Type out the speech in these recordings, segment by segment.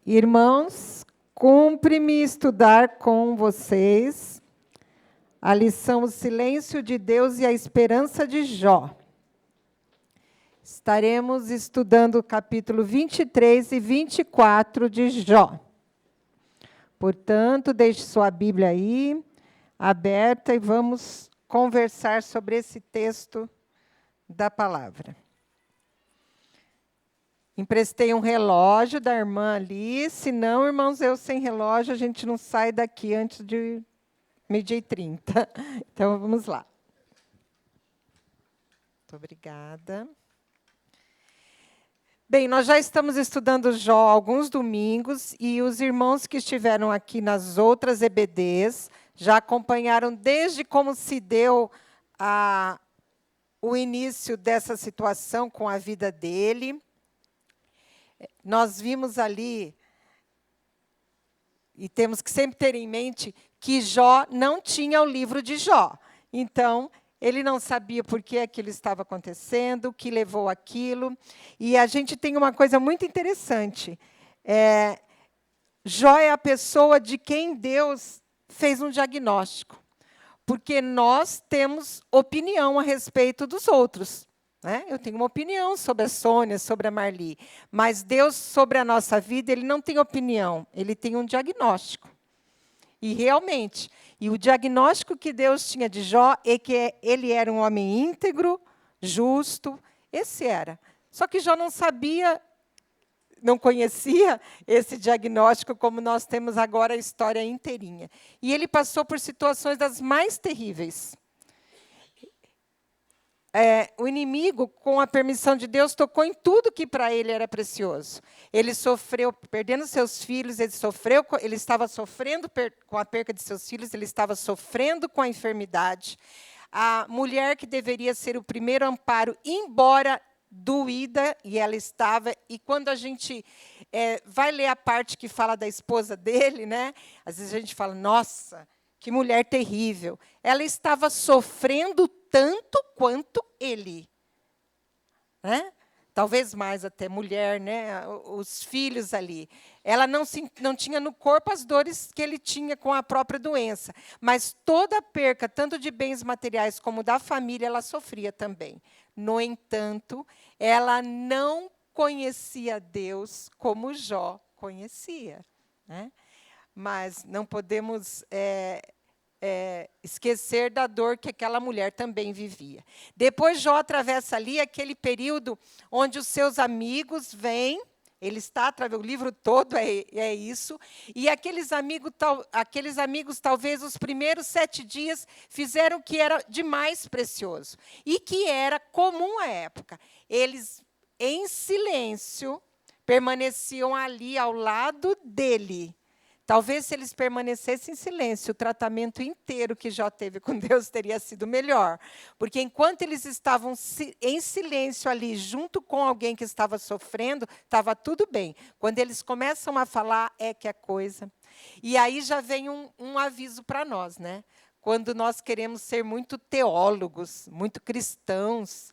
Irmãos, cumpre-me estudar com vocês a lição O Silêncio de Deus e a Esperança de Jó. Estaremos estudando o capítulo 23 e 24 de Jó. Portanto, deixe sua Bíblia aí, aberta, e vamos conversar sobre esse texto da palavra. Emprestei um relógio da irmã ali, senão, irmãos, eu sem relógio, a gente não sai daqui antes de 12h30. Então, vamos lá. Muito obrigada. Bem, nós já estamos estudando Jó há alguns domingos, e os irmãos que estiveram aqui nas outras EBDs já acompanharam desde como se deu o início dessa situação com a vida dele. Nós vimos ali, e temos que sempre ter em mente, que Jó não tinha o livro de Jó. Então, ele não sabia por que aquilo estava acontecendo, o que levou aquilo. E a gente tem uma coisa muito interessante. Jó é a pessoa de quem Deus fez um diagnóstico. Porque nós temos opinião a respeito dos outros. Eu tenho uma opinião sobre a Sônia, sobre a Marli. Mas Deus, sobre a nossa vida, Ele não tem opinião. Ele tem um diagnóstico. E realmente, o diagnóstico que Deus tinha de Jó é que ele era um homem íntegro, justo. Esse era. Só que Jó não sabia, não conhecia esse diagnóstico como nós temos agora a história inteirinha. E ele passou por situações das mais terríveis. O inimigo, com a permissão de Deus, tocou em tudo que para ele era precioso. Ele sofreu perdendo seus filhos, ele estava sofrendo com a perca de seus filhos, ele estava sofrendo com a enfermidade. A mulher que deveria ser o primeiro amparo, embora doída, e ela estava, e quando a gente vai ler a parte que fala da esposa dele, às vezes a gente fala, nossa, que mulher terrível. Ela estava sofrendo tanto quanto ele. Talvez mais até mulher, os filhos ali. Ela não tinha no corpo as dores que ele tinha com a própria doença. Mas toda a perca, tanto de bens materiais como da família, ela sofria também. No entanto, ela não conhecia Deus como Jó conhecia. Mas não podemos esquecer da dor que aquela mulher também vivia. Depois Jó atravessa ali aquele período onde os seus amigos vêm, ele está, o livro todo é isso, e aqueles amigos, talvez os primeiros 7 dias, fizeram o que era de mais precioso, e que era comum à época. Eles, em silêncio, permaneciam ali ao lado dele. Talvez, se eles permanecessem em silêncio, o tratamento inteiro que Jó teve com Deus teria sido melhor. Porque, enquanto eles estavam em silêncio ali, junto com alguém que estava sofrendo, estava tudo bem. Quando eles começam a falar, é que é coisa. E aí já vem um aviso para nós. Quando nós queremos ser muito teólogos, muito cristãos,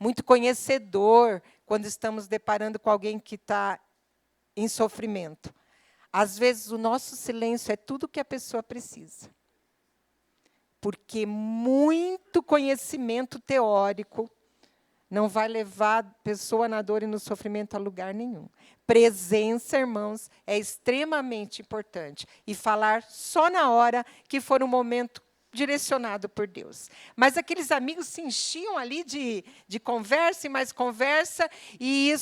muito conhecedor, quando estamos deparando com alguém que está em sofrimento. Às vezes, o nosso silêncio é tudo o que a pessoa precisa. Porque muito conhecimento teórico não vai levar a pessoa na dor e no sofrimento a lugar nenhum. Presença, irmãos, é extremamente importante. E falar só na hora que for um momento direcionado por Deus. Mas aqueles amigos se enchiam ali de conversa e mais conversa, e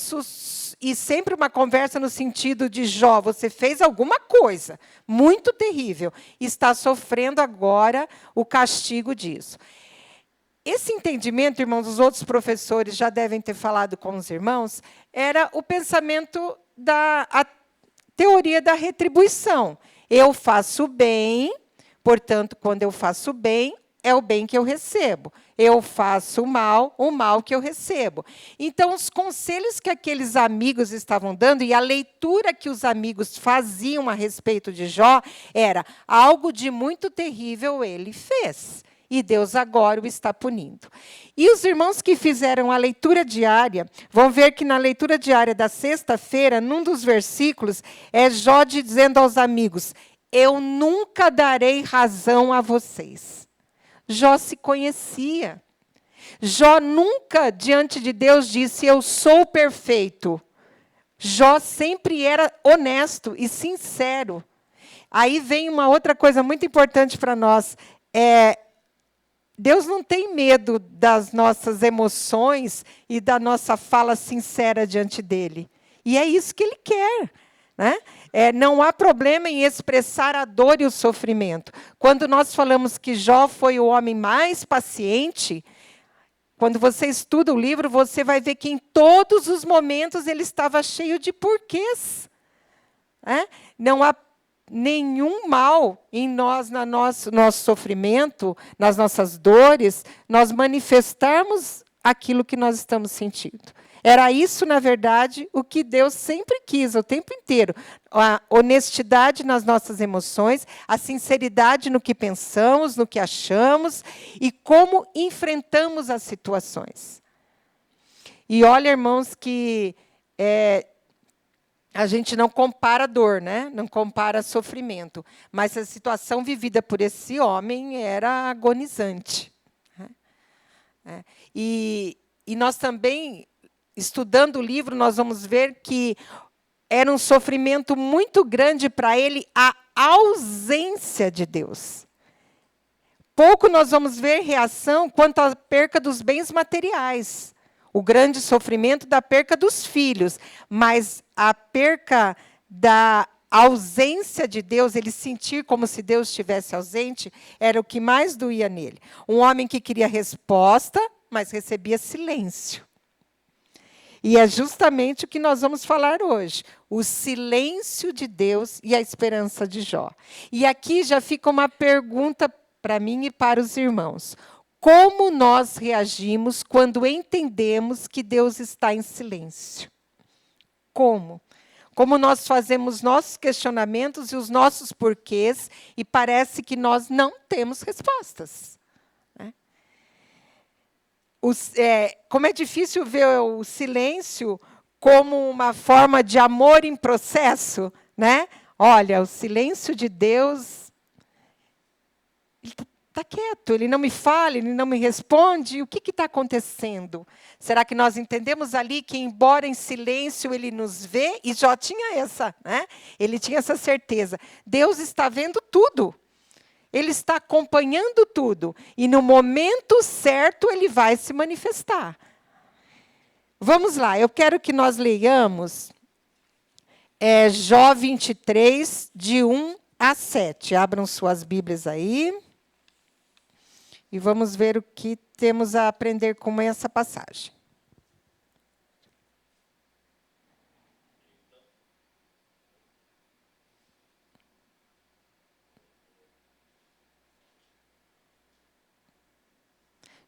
sempre uma conversa no sentido de Jó, você fez alguma coisa muito terrível, e está sofrendo agora o castigo disso. Esse entendimento, irmãos, os outros professores já devem ter falado com os irmãos, era o pensamento a teoria da retribuição. Eu faço bem, portanto, quando eu faço bem, é o bem que eu recebo. Eu faço o mal que eu recebo. Então, os conselhos que aqueles amigos estavam dando, e a leitura que os amigos faziam a respeito de Jó, era algo de muito terrível ele fez. e Deus agora o está punindo. E os irmãos que fizeram a leitura diária vão ver que na leitura diária da sexta-feira, num dos versículos, é Jó dizendo aos amigos: eu nunca darei razão a vocês. Jó se conhecia. Jó nunca, diante de Deus, disse: eu sou perfeito. Jó sempre era honesto e sincero. Aí vem uma outra coisa muito importante para nós. Deus não tem medo das nossas emoções e da nossa fala sincera diante dele. E é isso que ele quer, né? Não há problema em expressar a dor e o sofrimento. Quando nós falamos que Jó foi o homem mais paciente, quando você estuda o livro, você vai ver que em todos os momentos ele estava cheio de porquês. Não há nenhum mal em nós, no nosso sofrimento, nas nossas dores, nós manifestarmos aquilo que nós estamos sentindo. Era isso, na verdade, o que Deus sempre quis, o tempo inteiro. A honestidade nas nossas emoções, a sinceridade no que pensamos, no que achamos e como enfrentamos as situações. E olha, irmãos, que a gente não compara dor, né? Não compara sofrimento. Mas a situação vivida por esse homem era agonizante. E nós também, estudando o livro, nós vamos ver que era um sofrimento muito grande para ele a ausência de Deus. Pouco nós vamos ver reação quanto à perca dos bens materiais. O grande sofrimento da perca dos filhos, mas a perca da ausência de Deus, ele sentir como se Deus estivesse ausente, era o que mais doía nele. Um homem que queria resposta, mas recebia silêncio. E é justamente o que nós vamos falar hoje. O silêncio de Deus e a esperança de Jó. E aqui já fica uma pergunta para mim e para os irmãos. Como nós reagimos quando entendemos que Deus está em silêncio? Como? Como nós fazemos nossos questionamentos e os nossos porquês e parece que nós não temos respostas. Como é difícil ver o silêncio como uma forma de amor em processo, né? Olha, o silêncio de Deus, ele está quieto, ele não me fala, ele não me responde. O que está acontecendo? Será que nós entendemos ali que, embora em silêncio, ele nos vê? E Jó tinha ele tinha essa certeza. Deus está vendo tudo. Ele está acompanhando tudo. E no momento certo, ele vai se manifestar. Vamos lá, eu quero que nós leiamos Jó 23, de 1 a 7. Abram suas Bíblias aí. E vamos ver o que temos a aprender com essa passagem.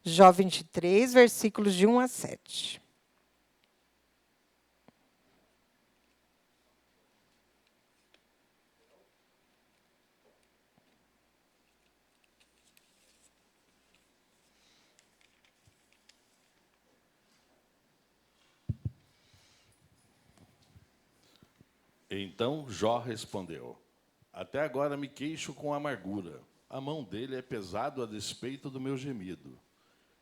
Jó 23, versículos de 1 a 7. Então Jó respondeu: até agora me queixo com amargura. A mão dele é pesado a despeito do meu gemido.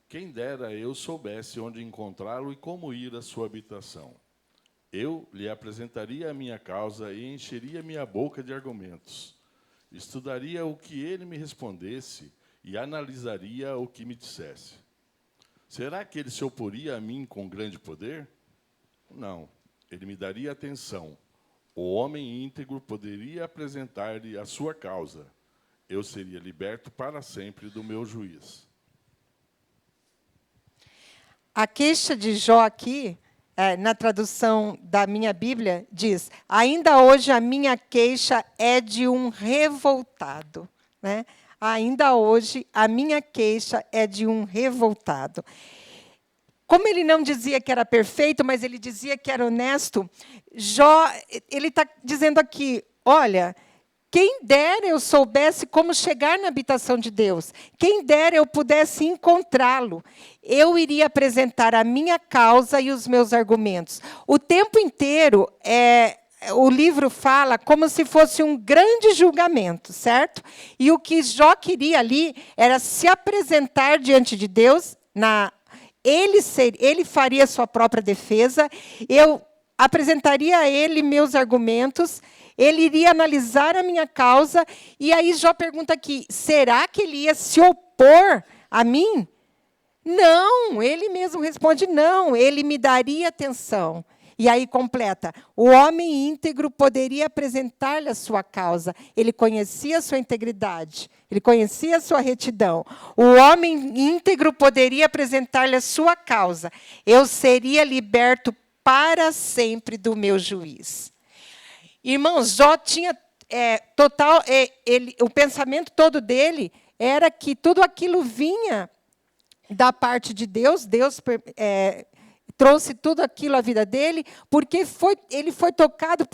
Quem dera eu soubesse onde encontrá-lo e como ir à sua habitação. Eu lhe apresentaria a minha causa e encheria minha boca de argumentos. Estudaria o que ele me respondesse e analisaria o que me dissesse. Será que ele se oporia a mim com grande poder? Não, ele me daria atenção. O homem íntegro poderia apresentar-lhe a sua causa. Eu seria liberto para sempre do meu juiz. A queixa de Jó aqui, na tradução da minha Bíblia, diz: ainda hoje a minha queixa é de um revoltado. Né? Ainda hoje a minha queixa é de um revoltado. Como ele não dizia que era perfeito, mas ele dizia que era honesto, Jó, ele está dizendo aqui: olha, o Quem dera eu soubesse como chegar na habitação de Deus. Quem dera eu pudesse encontrá-lo. Eu iria apresentar a minha causa e os meus argumentos. O tempo inteiro, o livro fala como se fosse um grande julgamento, certo? E o que Jó queria ali era se apresentar diante de Deus. Ele faria sua própria defesa. Eu apresentaria a ele meus argumentos. Ele iria analisar a minha causa, e aí Jó pergunta aqui, será que ele ia se opor a mim? Não, ele mesmo responde, não, ele me daria atenção. E aí completa, o homem íntegro poderia apresentar-lhe a sua causa, ele conhecia a sua integridade, ele conhecia a sua retidão. O homem íntegro poderia apresentar-lhe a sua causa, eu seria liberto para sempre do meu juiz. Irmãos, Jó tinha o pensamento todo dele era que tudo aquilo vinha da parte de Deus. Deus trouxe tudo aquilo à vida dele, porque ele foi tocado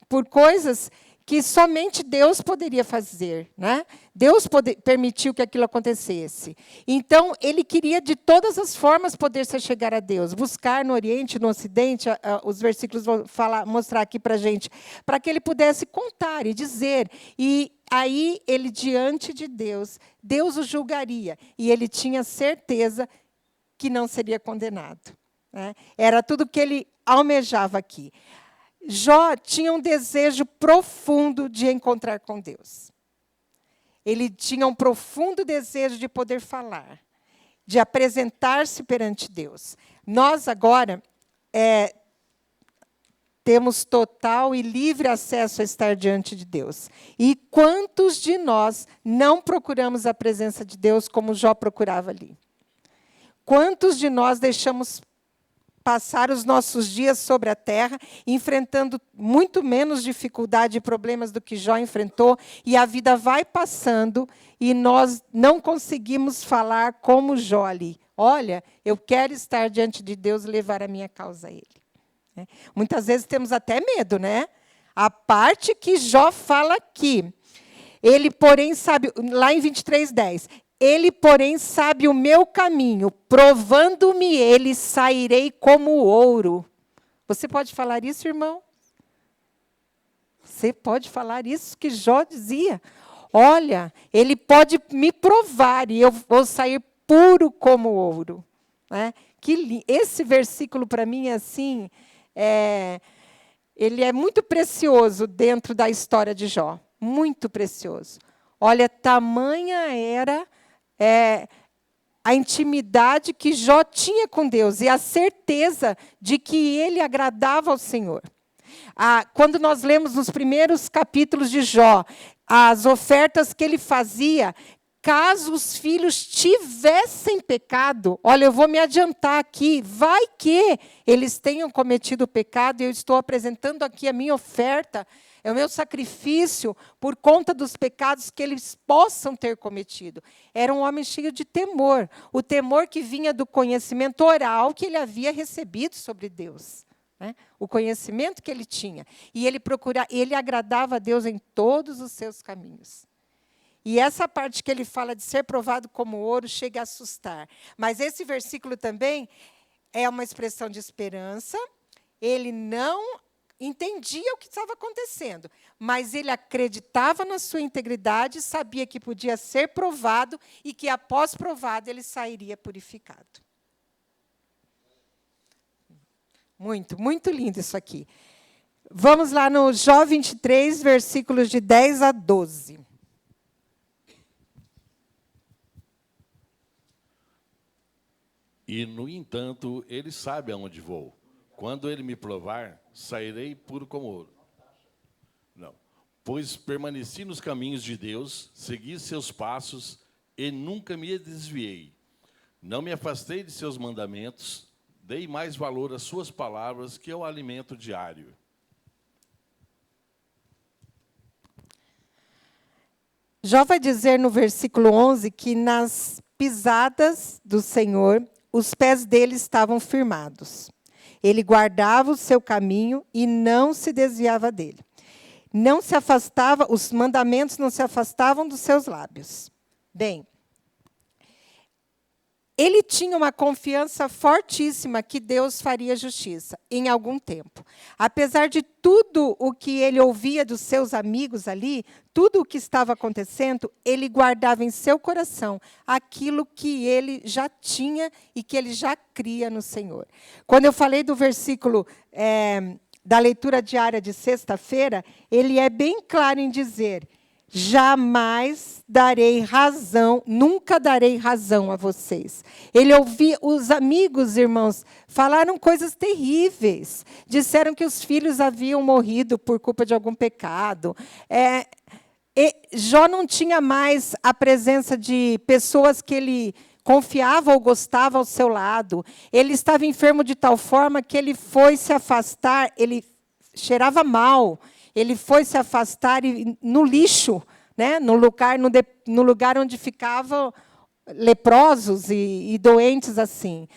por coisas que somente Deus poderia fazer, né? Deus permitiu que aquilo acontecesse. Então, ele queria, de todas as formas, poder se chegar a Deus, buscar no Oriente, no Ocidente, os versículos vão mostrar aqui para a gente, para que ele pudesse contar e dizer. E aí, ele, diante de Deus, Deus o julgaria, e ele tinha certeza que não seria condenado, né? Era tudo que ele almejava aqui. Jó tinha um desejo profundo de encontrar com Deus. Ele tinha um profundo desejo de poder falar, de apresentar-se perante Deus. Nós agora temos total e livre acesso a estar diante de Deus. E quantos de nós não procuramos a presença de Deus como Jó procurava ali? Quantos de nós deixamos passar os nossos dias sobre a terra, enfrentando muito menos dificuldade e problemas do que Jó enfrentou, e a vida vai passando, e nós não conseguimos falar como Jó ali. Olha, eu quero estar diante de Deus e levar a minha causa a Ele. Muitas vezes temos até medo, né? A parte que Jó fala aqui, ele, porém, sabe, lá em 23:10, ele, porém, sabe o meu caminho, provando-me ele, sairei como ouro. Você pode falar isso, irmão? Você pode falar isso que Jó dizia. Olha, ele pode me provar e eu vou sair puro como ouro. Né? Esse versículo, para mim, é assim, ele é muito precioso dentro da história de Jó. Muito precioso. Olha, tamanha era a intimidade que Jó tinha com Deus e a certeza de que ele agradava ao Senhor. Quando nós lemos nos primeiros capítulos de Jó, as ofertas que ele fazia, caso os filhos tivessem pecado, olha, eu vou me adiantar aqui, vai que eles tenham cometido pecado e eu estou apresentando aqui a minha oferta, é o meu sacrifício por conta dos pecados que eles possam ter cometido. Era um homem cheio de temor. O temor que vinha do conhecimento oral que ele havia recebido sobre Deus. Né? O conhecimento que ele tinha. E ele agradava a Deus em todos os seus caminhos. E essa parte que ele fala de ser provado como ouro chega a assustar. Mas esse versículo também é uma expressão de esperança. Ele não entendia o que estava acontecendo, mas ele acreditava na sua integridade, sabia que podia ser provado e que, após provado, ele sairia purificado. Muito, muito lindo isso aqui. Vamos lá no Jó 23, versículos de 10 a 12. E, no entanto, ele sabe aonde vou. Quando ele me provar, sairei puro como ouro. Não. Pois permaneci nos caminhos de Deus, segui seus passos e nunca me desviei. Não me afastei de seus mandamentos, dei mais valor às suas palavras que ao alimento diário. Jó vai dizer no versículo 11 que nas pisadas do Senhor, os pés dele estavam firmados. Ele guardava o seu caminho e não se desviava dele. não se afastava, os mandamentos não se afastavam dos seus lábios. Bem, ele tinha uma confiança fortíssima que Deus faria justiça em algum tempo. Apesar de tudo o que ele ouvia dos seus amigos ali, tudo o que estava acontecendo, ele guardava em seu coração aquilo que ele já tinha e que ele já cria no Senhor. Quando eu falei do versículo da leitura diária de sexta-feira, ele é bem claro em dizer: jamais darei razão, nunca darei razão a vocês. Ele ouvia, os amigos, irmãos, falaram coisas terríveis. Disseram que os filhos haviam morrido por culpa de algum pecado. Jó não tinha mais a presença de pessoas que ele confiava ou gostava ao seu lado. Ele estava enfermo de tal forma que ele foi se afastar, ele cheirava mal. Ele foi se afastar no lixo, né? no lugar onde ficavam leprosos e doentes assim.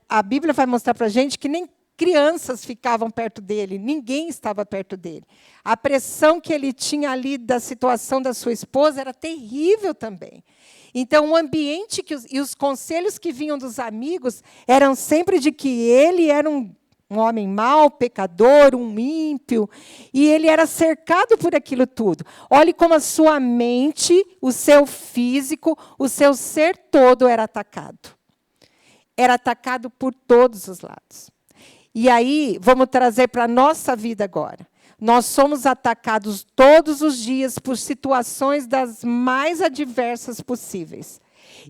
A Bíblia vai mostrar para a gente que nem crianças ficavam perto dele, ninguém estava perto dele. A pressão que ele tinha ali da situação da sua esposa era terrível também. Então, o ambiente e os conselhos que vinham dos amigos eram sempre de que ele era um homem mau, pecador, um ímpio, e ele era cercado por aquilo tudo. Olhe como a sua mente, o seu físico, o seu ser todo era atacado. Era atacado por todos os lados. E aí, vamos trazer para a nossa vida agora. Nós somos atacados todos os dias por situações das mais adversas possíveis.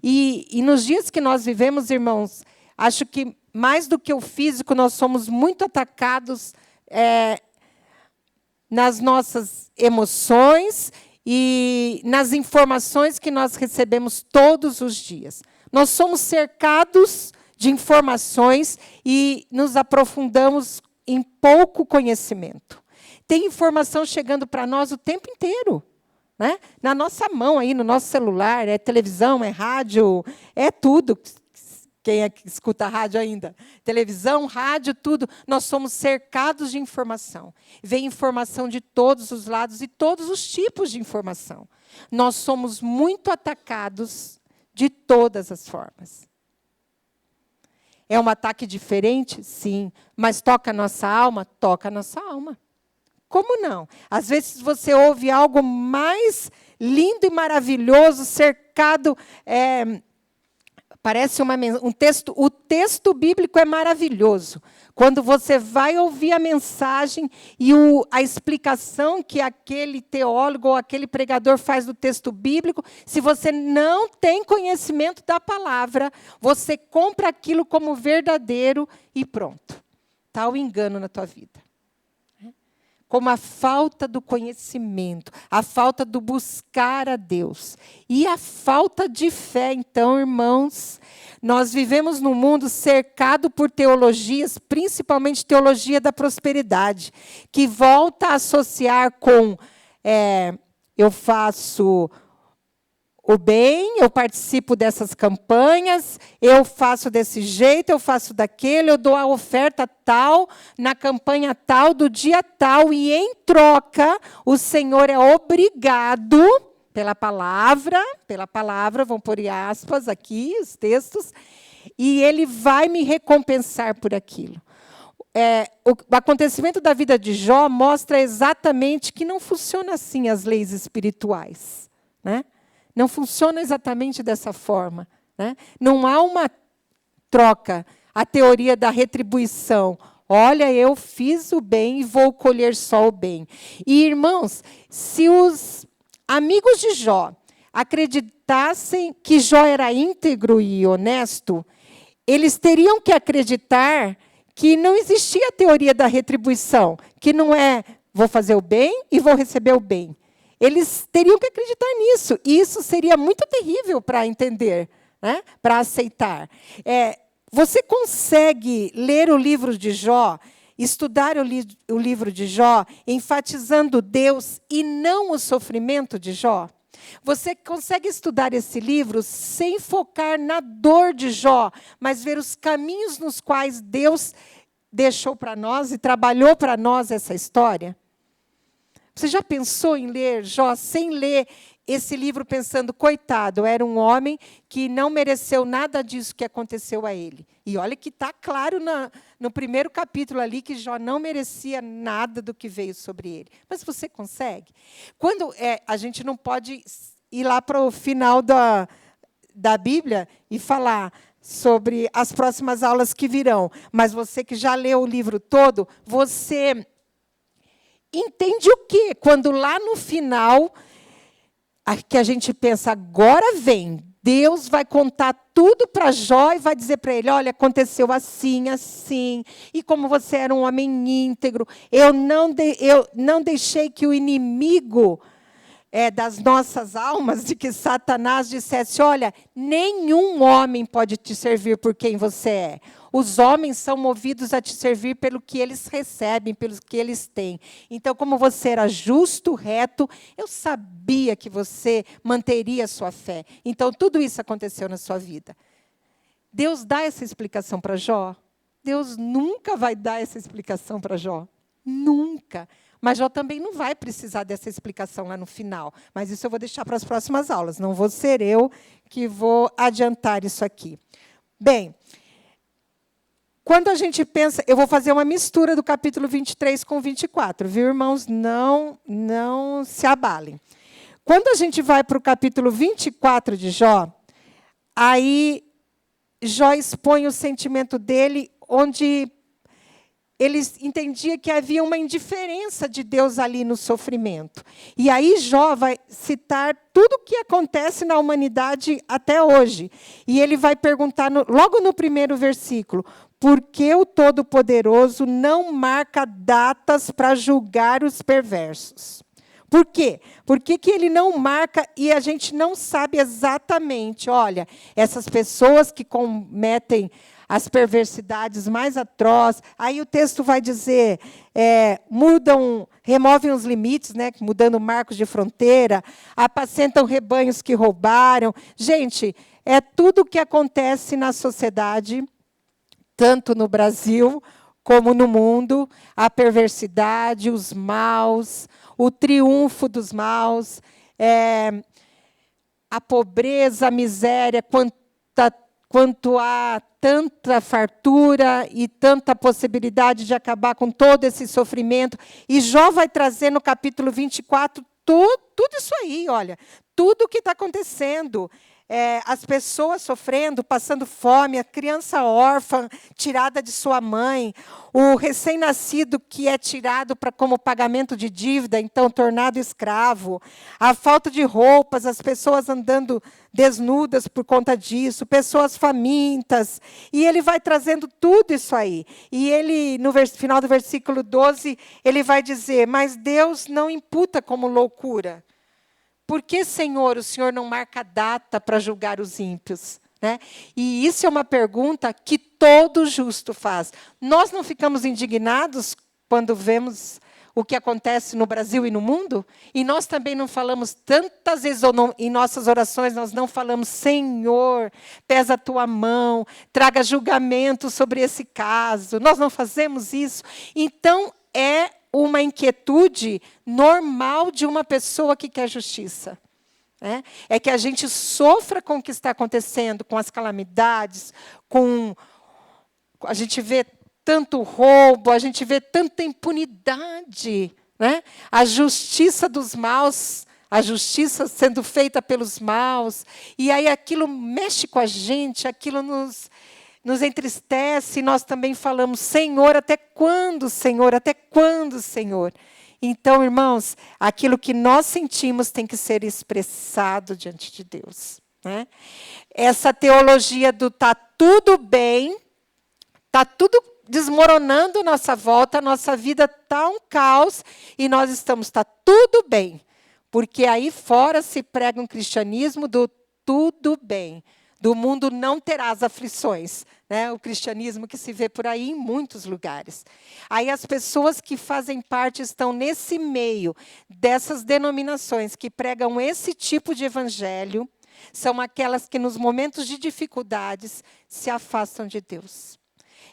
E nos dias que nós vivemos, irmãos, acho que mais do que o físico, nós somos muito atacados nas nossas emoções e nas informações que nós recebemos todos os dias. Nós somos cercados de informações e nos aprofundamos em pouco conhecimento. Tem informação chegando para nós o tempo inteiro, né? Na nossa mão, aí, no nosso celular, é televisão, é rádio, é tudo. Quem é que escuta rádio ainda? Televisão, rádio, tudo. Nós somos cercados de informação. Vem informação de todos os lados e todos os tipos de informação. Nós somos muito atacados de todas as formas. É um ataque diferente? Sim. Mas toca a nossa alma? Toca a nossa alma. Como não? Às vezes você ouve algo mais lindo e maravilhoso, cercado... Parece um texto. O texto bíblico é maravilhoso. Quando você vai ouvir a mensagem e a explicação que aquele teólogo ou aquele pregador faz do texto bíblico, se você não tem conhecimento da palavra, você compra aquilo como verdadeiro e pronto. Está o engano na tua vida. Como a falta do conhecimento, a falta do buscar a Deus. E a falta de fé, então, irmãos, nós vivemos num mundo cercado por teologias, principalmente teologia da prosperidade, que volta a associar com eu faço o bem, eu participo dessas campanhas, eu faço desse jeito, eu faço daquele, eu dou a oferta tal, na campanha tal, do dia tal, e em troca, o Senhor é obrigado, pela palavra, vão pôr aspas aqui, os textos, e Ele vai me recompensar por aquilo. O acontecimento da vida de Jó mostra exatamente que não funciona assim as leis espirituais, né? Não funciona exatamente dessa forma, né? Não há uma troca, a teoria da retribuição. Olha, eu fiz o bem e vou colher só o bem. E, irmãos, se os amigos de Jó acreditassem que Jó era íntegro e honesto, eles teriam que acreditar que não existia a teoria da retribuição, que não é vou fazer o bem e vou receber o bem. Eles teriam que acreditar nisso. E isso seria muito terrível para entender, né? Para aceitar. Você consegue ler o livro de Jó, estudar o livro de Jó, enfatizando Deus e não o sofrimento de Jó? Você consegue estudar esse livro sem focar na dor de Jó, mas ver os caminhos nos quais Deus deixou para nós e trabalhou para nós essa história? Você já pensou em ler Jó sem ler esse livro pensando, coitado, era um homem que não mereceu nada disso que aconteceu a ele. E olha que está claro no primeiro capítulo ali que Jó não merecia nada do que veio sobre ele. Mas você consegue? Quando a gente não pode ir lá para o final da Bíblia e falar sobre as próximas aulas que virão. Mas você que já leu o livro todo, você entende o quê? Quando lá no final, que a gente pensa, agora vem, Deus vai contar tudo para Jó e vai dizer para ele, olha, aconteceu assim, assim, e como você era um homem íntegro, eu não deixei que o inimigo das nossas almas, de que Satanás dissesse, olha, nenhum homem pode te servir por quem você é. Os homens são movidos a te servir pelo que eles recebem, pelo que eles têm. Então, como você era justo, reto, eu sabia que você manteria a sua fé. Então, tudo isso aconteceu na sua vida. Deus dá essa explicação para Jó? Deus nunca vai dar essa explicação para Jó. Nunca. Mas Jó também não vai precisar dessa explicação lá no final. Mas isso eu vou deixar para as próximas aulas. Não vou ser eu que vou adiantar isso aqui. Bem, quando a gente pensa... Eu vou fazer uma mistura do capítulo 23 com 24, viu, irmãos? Não se abalem. Quando a gente vai para o capítulo 24 de Jó, aí Jó expõe o sentimento dele, onde ele entendia que havia uma indiferença de Deus ali no sofrimento. E aí Jó vai citar tudo o que acontece na humanidade até hoje. E ele vai perguntar, logo no primeiro versículo, por que o Todo-Poderoso não marca datas para julgar os perversos? Por quê? Por que ele não marca e a gente não sabe exatamente, olha, essas pessoas que cometem as perversidades mais atrozes, aí o texto vai dizer, removem os limites, né, mudando marcos de fronteira, apacentam rebanhos que roubaram. Gente, é tudo o que acontece na sociedade, tanto no Brasil como no mundo, a perversidade, os maus, o triunfo dos maus, a pobreza, a miséria, quanto há tanta fartura e tanta possibilidade de acabar com todo esse sofrimento. E Jó vai trazer no capítulo 24 tudo isso aí, olha, tudo o que está acontecendo. As pessoas sofrendo, passando fome, a criança órfã, tirada de sua mãe, o recém-nascido que é tirado como pagamento de dívida, então tornado escravo, a falta de roupas, as pessoas andando desnudas por conta disso, pessoas famintas, e ele vai trazendo tudo isso aí. E ele, no final do versículo 12, ele vai dizer, mas Deus não imputa como loucura. Por que, Senhor, o Senhor não marca data para julgar os ímpios? Né? E isso é uma pergunta que todo justo faz. Nós não ficamos indignados quando vemos o que acontece no Brasil e no mundo? E nós também não falamos tantas vezes, em nossas orações, nós não falamos, Senhor, pesa a tua mão, traga julgamento sobre esse caso. Nós não fazemos isso. Então, uma inquietude normal de uma pessoa que quer justiça. É que a gente sofra com o que está acontecendo, com as calamidades, a gente vê tanto roubo, a gente vê tanta impunidade. Né? A justiça dos maus, a justiça sendo feita pelos maus. E aí aquilo mexe com a gente, aquilo nos entristece, e nós também falamos, Senhor, até quando, Senhor? Até quando, Senhor? Então, irmãos, aquilo que nós sentimos tem que ser expressado diante de Deus. Né? Essa teologia do está tudo bem, está tudo desmoronando à nossa volta, a nossa vida está um caos, e nós está tudo bem. Porque aí fora se prega um cristianismo do tudo bem. Do mundo não terás aflições. Né? O cristianismo que se vê por aí em muitos lugares. Aí as pessoas que fazem parte estão nesse meio dessas denominações que pregam esse tipo de evangelho, são aquelas que nos momentos de dificuldades se afastam de Deus.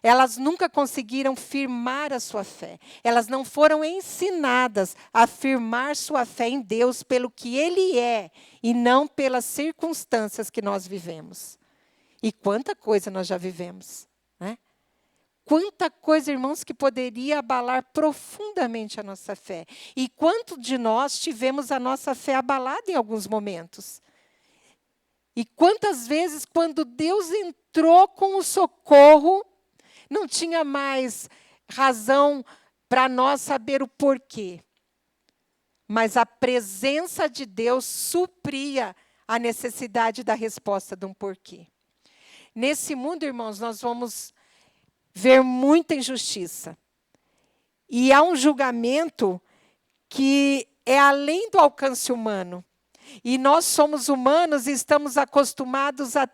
Elas nunca conseguiram firmar a sua fé. Elas não foram ensinadas a firmar sua fé em Deus pelo que Ele é e não pelas circunstâncias que nós vivemos. E quanta coisa nós já vivemos, né? Quanta coisa, irmãos, que poderia abalar profundamente a nossa fé. E quanto de nós tivemos a nossa fé abalada em alguns momentos. E quantas vezes, quando Deus entrou com o socorro, não tinha mais razão para nós saber o porquê. Mas a presença de Deus supria a necessidade da resposta de um porquê. Nesse mundo, irmãos, nós vamos ver muita injustiça. E há um julgamento que é além do alcance humano. E nós somos humanos e estamos acostumados a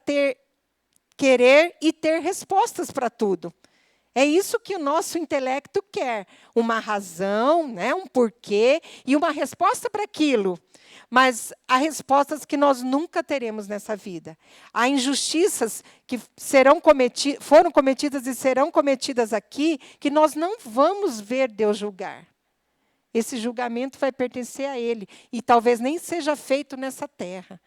querer e ter respostas para tudo. É isso que o nosso intelecto quer. Uma razão, né, um porquê e uma resposta para aquilo. Mas há respostas que nós nunca teremos nessa vida. Há injustiças que foram cometidas e serão cometidas aqui, que nós não vamos ver Deus julgar. Esse julgamento vai pertencer a Ele. E talvez nem seja feito nessa terra.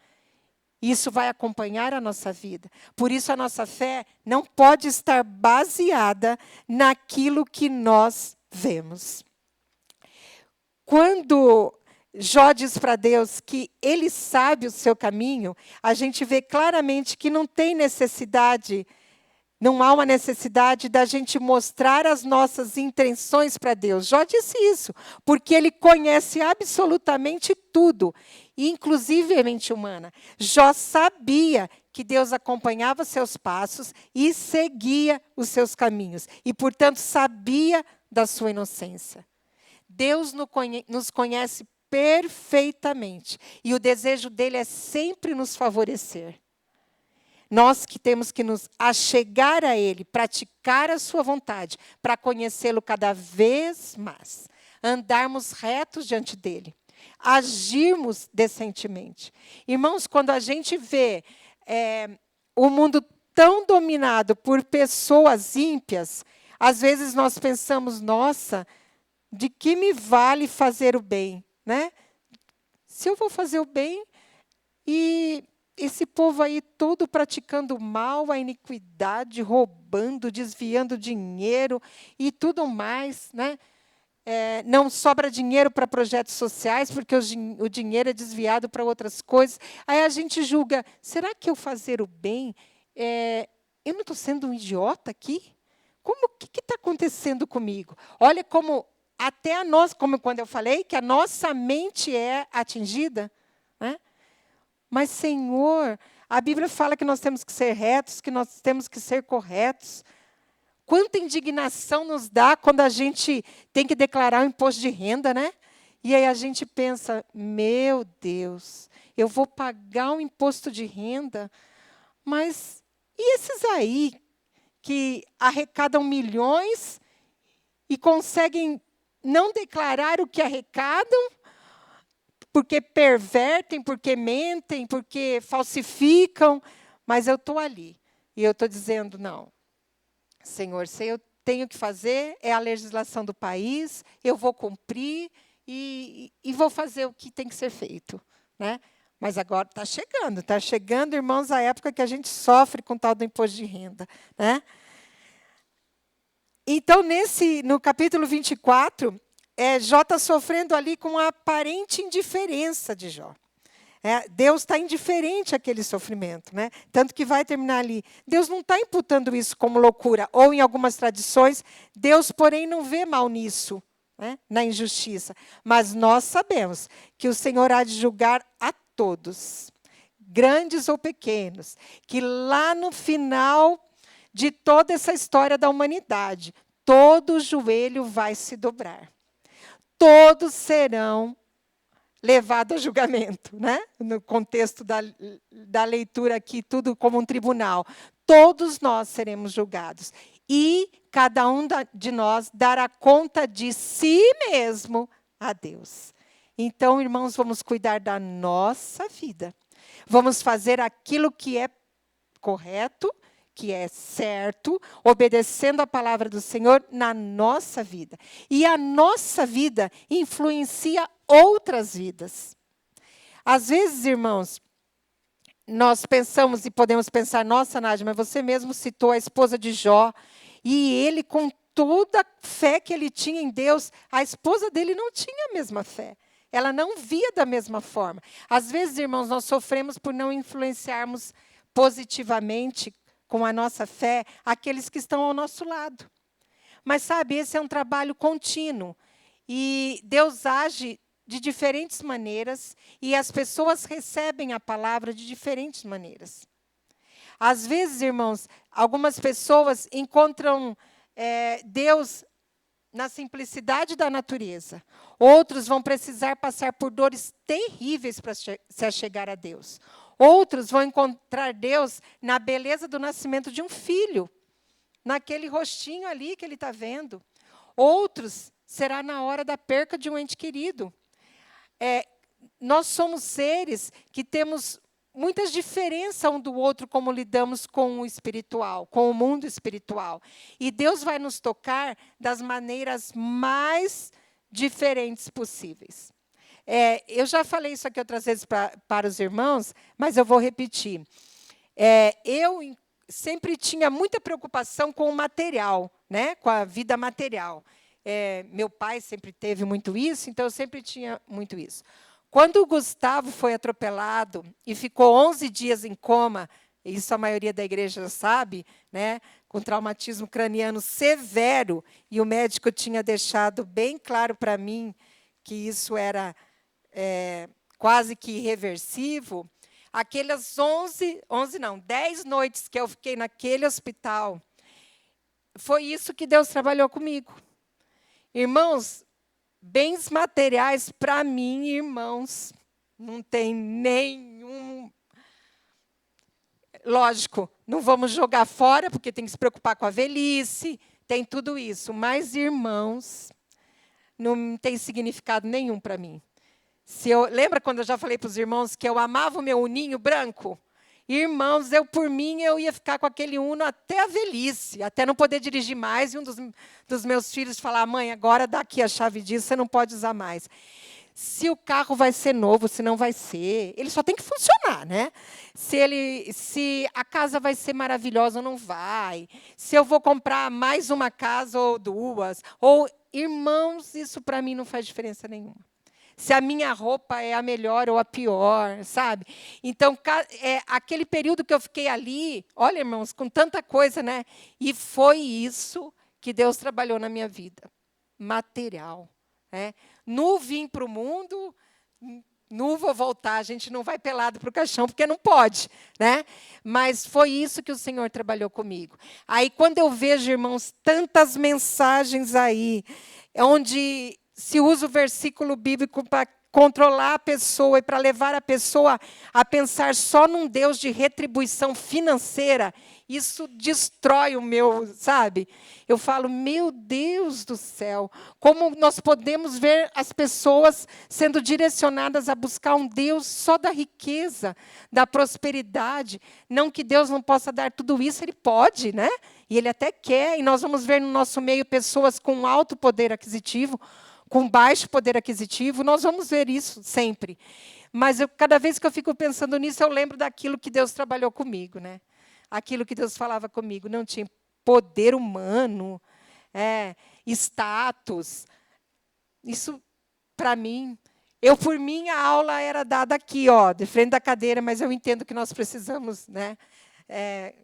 Isso vai acompanhar a nossa vida. Por isso, a nossa fé não pode estar baseada naquilo que nós vemos. Quando Jó diz para Deus que Ele sabe o seu caminho, a gente vê claramente que não há uma necessidade da gente mostrar as nossas intenções para Deus. Jó disse isso, porque Ele conhece absolutamente tudo, inclusive a mente humana. Jó sabia que Deus acompanhava seus passos e seguia os seus caminhos, e, portanto, sabia da sua inocência. Deus nos conhece perfeitamente, e o desejo dele é sempre nos favorecer. Nós que temos que nos achegar a Ele, praticar a sua vontade, para conhecê-lo cada vez mais, andarmos retos diante dele, agirmos decentemente. Irmãos, quando a gente vê o mundo tão dominado por pessoas ímpias, às vezes nós pensamos, nossa, de que me vale fazer o bem? Né? Se eu vou fazer o bem e esse povo aí todo praticando mal, a iniquidade, roubando, desviando dinheiro e tudo mais, né? Não sobra dinheiro para projetos sociais, porque o dinheiro é desviado para outras coisas. Aí a gente julga, será que eu fazer o bem, eu não estou sendo um idiota aqui? O que está acontecendo comigo? Olha como até como quando eu falei, que a nossa mente é atingida, né? Mas, Senhor, a Bíblia fala que nós temos que ser retos, que nós temos que ser corretos. Quanta indignação nos dá quando a gente tem que declarar o imposto de renda, né? E aí a gente pensa, meu Deus, eu vou pagar um imposto de renda, mas e esses aí que arrecadam milhões e conseguem não declarar o que arrecadam, porque pervertem, porque mentem, porque falsificam, mas eu estou ali. E eu estou dizendo, não, Senhor, se eu tenho que fazer, é a legislação do país, eu vou cumprir e vou fazer o que tem que ser feito. Né? Mas agora está chegando, irmãos, a época que a gente sofre com o tal do imposto de renda. Né? Então, no capítulo 24, Jó está sofrendo ali com a aparente indiferença de Jó. Deus está indiferente àquele sofrimento. Né? Tanto que vai terminar ali. Deus não está imputando isso como loucura. Ou, em algumas tradições, Deus, porém, não vê mal nisso, né? Na injustiça. Mas nós sabemos que o Senhor há de julgar a todos, grandes ou pequenos, que lá no final de toda essa história da humanidade, todo joelho vai se dobrar. Todos serão levados a julgamento, né? No contexto da leitura aqui, tudo como um tribunal. Todos nós seremos julgados. E cada um de nós dará conta de si mesmo a Deus. Então, irmãos, vamos cuidar da nossa vida. Vamos fazer aquilo que é correto, que é certo, obedecendo a palavra do Senhor na nossa vida. E a nossa vida influencia outras vidas. Às vezes, irmãos, nós pensamos e podemos pensar, nossa, Nádia, mas você mesmo citou a esposa de Jó, e ele, com toda a fé que ele tinha em Deus, a esposa dele não tinha a mesma fé. Ela não via da mesma forma. Às vezes, irmãos, nós sofremos por não influenciarmos positivamente com a nossa fé aqueles que estão ao nosso lado. Mas, sabe, esse é um trabalho contínuo. E Deus age de diferentes maneiras e as pessoas recebem a palavra de diferentes maneiras. Às vezes, irmãos, algumas pessoas encontram Deus na simplicidade da natureza. Outros vão precisar passar por dores terríveis para se achegar a Deus. Outros vão encontrar Deus na beleza do nascimento de um filho, naquele rostinho ali que ele está vendo. Outros será na hora da perca de um ente querido. Nós somos seres que temos muitas diferenças um do outro, como lidamos com o espiritual, com o mundo espiritual. E Deus vai nos tocar das maneiras mais diferentes possíveis. Eu já falei isso aqui outras vezes para os irmãos, mas eu vou repetir. Eu sempre tinha muita preocupação com o material, né, com a vida material. Meu pai sempre teve muito isso, então eu sempre tinha muito isso. Quando o Gustavo foi atropelado e ficou 11 dias em coma, isso a maioria da igreja sabe, né, com traumatismo craniano severo, e o médico tinha deixado bem claro para mim que isso era quase que irreversível, aquelas 10 noites que eu fiquei naquele hospital, foi isso que Deus trabalhou comigo. Irmãos, bens materiais, para mim, irmãos, não tem nenhum. Lógico, não vamos jogar fora, porque tem que se preocupar com a velhice, tem tudo isso. Mas, irmãos, não tem significado nenhum para mim. Lembra quando eu já falei para os irmãos que eu amava o meu uninho branco? Irmãos, por mim, eu ia ficar com aquele Uno até a velhice, até não poder dirigir mais, e um dos meus filhos falar, mãe, agora dá aqui a chave disso, você não pode usar mais. Se o carro vai ser novo, se não vai ser, ele só tem que funcionar, né? Se a casa vai ser maravilhosa ou não vai, se eu vou comprar mais uma casa ou duas, irmãos, isso para mim não faz diferença nenhuma. Se a minha roupa é a melhor ou a pior, sabe? Então, aquele período que eu fiquei ali, olha, irmãos, com tanta coisa, né? E foi isso que Deus trabalhou na minha vida. Material. Nu vim para o mundo, nu vou voltar. A gente não vai pelado para o caixão, porque não pode, né? Mas foi isso que o Senhor trabalhou comigo. Aí, quando eu vejo, irmãos, tantas mensagens aí, onde se usa o versículo bíblico para controlar a pessoa e para levar a pessoa a pensar só num Deus de retribuição financeira, isso destrói o meu, sabe? Eu falo, meu Deus do céu, como nós podemos ver as pessoas sendo direcionadas a buscar um Deus só da riqueza, da prosperidade. Não que Deus não possa dar tudo isso, Ele pode, né? E Ele até quer, e nós vamos ver no nosso meio pessoas com alto poder aquisitivo, com baixo poder aquisitivo, nós vamos ver isso sempre. Mas cada vez que eu fico pensando nisso, eu lembro daquilo que Deus trabalhou comigo, né? Aquilo que Deus falava comigo. Não tinha poder humano, status. Isso, para mim, por mim, a aula era dada aqui, de frente da cadeira, mas eu entendo que nós precisamos, né,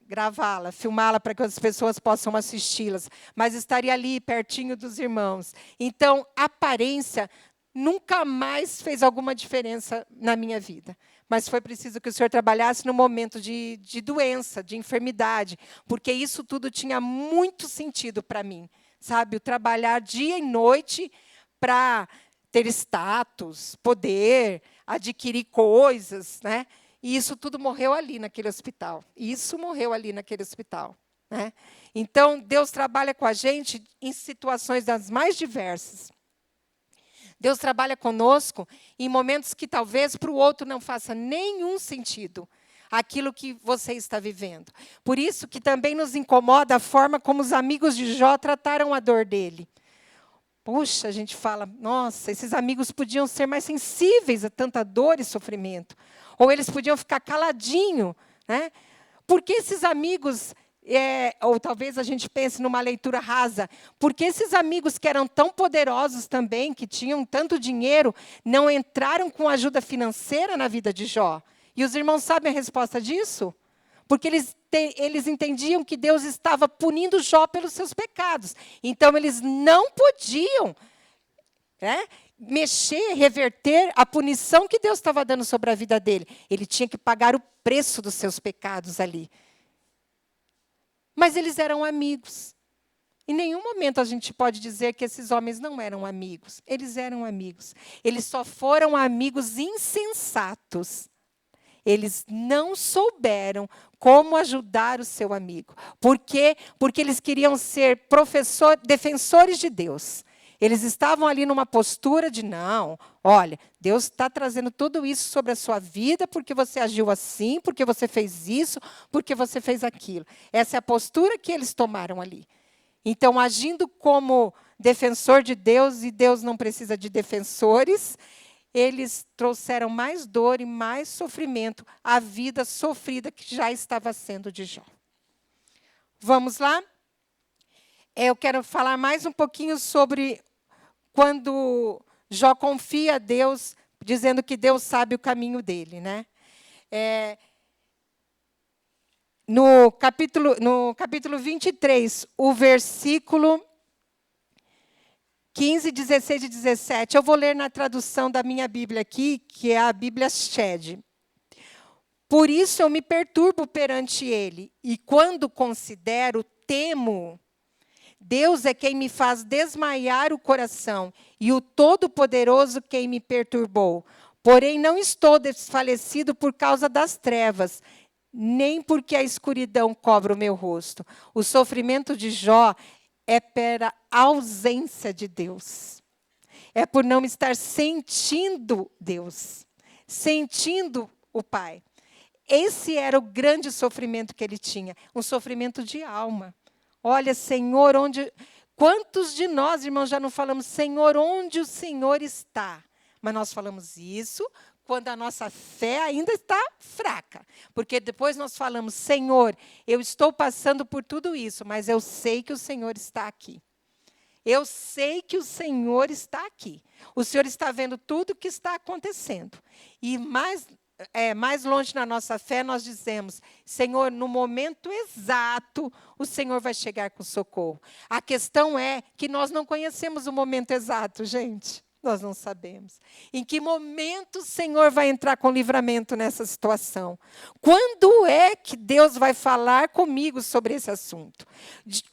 gravá-la, filmá-la para que as pessoas possam assisti-las, mas estaria ali, pertinho dos irmãos. Então, a aparência nunca mais fez alguma diferença na minha vida. Mas foi preciso que o Senhor trabalhasse no momento de doença, de enfermidade, porque isso tudo tinha muito sentido para mim. Sabe, o trabalhar dia e noite para ter status, poder, adquirir coisas, né? E isso tudo morreu ali naquele hospital. Isso morreu ali naquele hospital, né? Então, Deus trabalha com a gente em situações das mais diversas. Deus trabalha conosco em momentos que talvez para o outro não faça nenhum sentido. aquilo que você está vivendo. Por isso que também nos incomoda a forma como os amigos de Jó trataram a dor dele. Puxa, a gente fala, nossa, esses amigos podiam ser mais sensíveis a tanta dor e sofrimento. Ou eles podiam ficar caladinho, né? Porque esses amigos, ou talvez a gente pense numa leitura rasa, porque esses amigos que eram tão poderosos também, que tinham tanto dinheiro, não entraram com ajuda financeira na vida de Jó? E os irmãos sabem a resposta disso? Porque eles entendiam que Deus estava punindo Jó pelos seus pecados. Então, eles não podiam mexer, reverter a punição que Deus estava dando sobre a vida dele. Ele tinha que pagar o preço dos seus pecados ali. Mas eles eram amigos. Em nenhum momento a gente pode dizer que esses homens não eram amigos. Eles eram amigos. Eles só foram amigos insensatos. Eles não souberam como ajudar o seu amigo. Por quê? Porque eles queriam ser defensores de Deus. Eles estavam ali numa postura de, não, olha, Deus está trazendo tudo isso sobre a sua vida porque você agiu assim, porque você fez isso, porque você fez aquilo. Essa é a postura que eles tomaram ali. Então, agindo como defensor de Deus, e Deus não precisa de defensores, eles trouxeram mais dor e mais sofrimento à vida sofrida que já estava sendo de Jó. Vamos lá? Eu quero falar mais um pouquinho sobre quando Jó confia a Deus, dizendo que Deus sabe o caminho dele, né? No capítulo 23, o versículo 15, 16 e 17. Eu vou ler na tradução da minha Bíblia aqui, que é a Bíblia Shed. Por isso eu me perturbo perante ele, e quando considero, temo. Deus é quem me faz desmaiar o coração, e o Todo-Poderoso quem me perturbou. Porém, não estou desfalecido por causa das trevas, nem porque a escuridão cobre o meu rosto. O sofrimento de Jó é pela ausência de Deus. É por não estar sentindo Deus, sentindo o Pai. Esse era o grande sofrimento que ele tinha, um sofrimento de alma. Olha, Senhor, quantos de nós, irmãos, já não falamos, Senhor, onde o Senhor está? Mas nós falamos isso quando a nossa fé ainda está fraca. Porque depois nós falamos, Senhor, eu estou passando por tudo isso, mas eu sei que o Senhor está aqui. Eu sei que o Senhor está aqui. O Senhor está vendo tudo o que está acontecendo. E mais longe na nossa fé, nós dizemos, Senhor, no momento exato, o Senhor vai chegar com socorro. A questão é que nós não conhecemos o momento exato, gente. Nós não sabemos. Em que momento o Senhor vai entrar com livramento nessa situação? Quando é que Deus vai falar comigo sobre esse assunto?